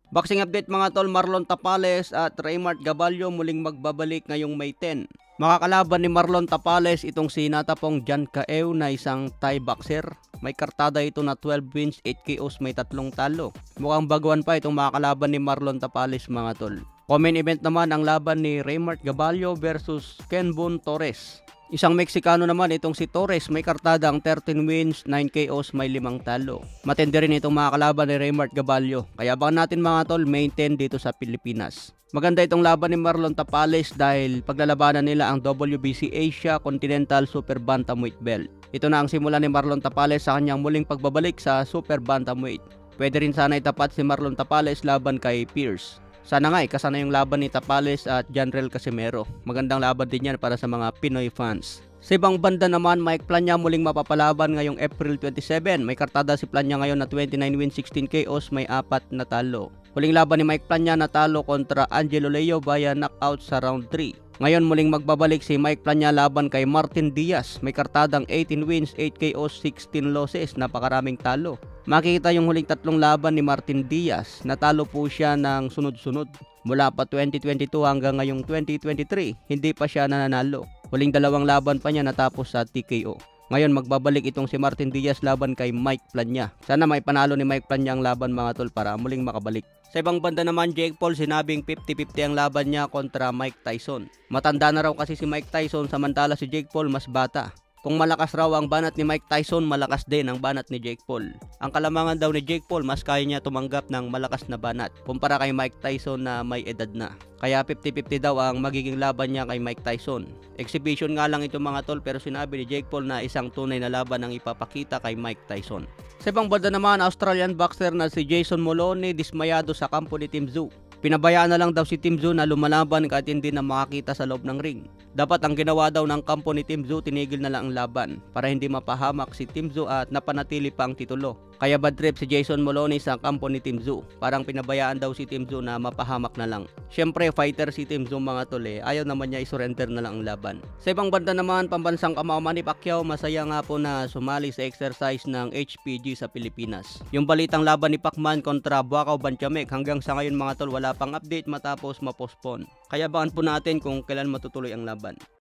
Boxing update mga tol, Marlon Tapales at Raymart Gaballo muling magbabalik ngayong May 10. Makakalaban ni Marlon Tapales itong si Natapong Jan Kaew na isang Thai boxer. May kartada ito na 12 wins, 8 KOs, may 3 talo. Mukhang baguhan pa itong makakalaban ni Marlon Tapales mga tol. Comment event naman ang laban ni Raymart Gaballo versus Kenbon Torres. Isang Meksikano naman itong si Torres, may kartadang 13 wins, 9 KOs, may 5 talo. Matindi rin itong mga kalaban ni Raymart Gaballo. Kaya abangan natin mga tol, May 10 dito sa Pilipinas. Maganda itong laban ni Marlon Tapales dahil paglalabanan nila ang WBC Asia Continental Super Bantamweight Belt. Ito na ang simula ni Marlon Tapales sa kanyang muling pagbabalik sa Super Bantamweight. Pwede rin sana itapat si Marlon Tapales laban kay Pierce. Sana nga kasana yung laban ni Tapales at Janrel Casimero. Magandang laban din yan para sa mga Pinoy fans. Sa ibang banda naman, Mike Plania muling mapapalaban ngayong April 27. May kartada si Plania ngayon na 29 wins, 16 KOs, may 4 na talo. Huling laban ni Mike Plania natalo kontra Angelo Leo via knockout sa round 3. Ngayon muling magbabalik si Mike Plania laban kay Martin Diaz. May kartadang 18 wins, 8 KOs, 16 losses, napakaraming talo. Makikita yung huling 3 laban ni Martin Diaz. Natalo po siya ng sunod-sunod. Mula pa 2022 hanggang ngayong 2023, hindi pa siya nananalo. Huling 2 laban pa niya natapos sa TKO. Ngayon magbabalik itong si Martin Diaz laban kay Mike Plania. Sana may panalo ni Mike Plania ang laban mga tol para muling makabalik. Sa ibang banda naman, Jake Paul sinabing 50-50 ang laban niya kontra Mike Tyson. Matanda na raw kasi si Mike Tyson samantala si Jake Paul mas bata. Kung malakas raw ang banat ni Mike Tyson, malakas din ang banat ni Jake Paul. Ang kalamangan daw ni Jake Paul, mas kaya niya tumanggap ng malakas na banat kumpara kay Mike Tyson na may edad na. Kaya 50-50 daw ang magiging laban niya kay Mike Tyson. Exhibition nga lang ito mga tol, pero sinabi ni Jake Paul na isang tunay na laban ang ipapakita kay Mike Tyson. Sa ibang banda naman, Australian boxer na si Jason Moloney dismayado sa kampo ni Tim Tszyu. Pinabayaan na lang daw si Tim Tszyu na lumalaban kahit hindi na makakita sa loob ng ring. Dapat ang ginawa daw ng kampo ni Tim Tszyu, tinigil na lang ang laban para hindi mapahamak si Tim Tszyu at napanatili pa ang titulo. Kaya bad trip si Jason Moloney sa kampo ni Tim Tszyu. Parang pinabayaan daw si Tim Tszyu na mapahamak na lang. Siyempre fighter si Tim Tszyu mga tol ayaw naman niya isurrender na lang ang laban. Sa ibang banda naman, pambansang kamao Manny Pacquiao masaya nga po na sumali sa exercise ng HPG sa Pilipinas. Yung balitang laban ni Pacman kontra Buakaw Banchamek hanggang sa ngayon mga tol wala pang update matapos ma-postpone. Kaya abangan po natin kung kailan matutuloy ang laban.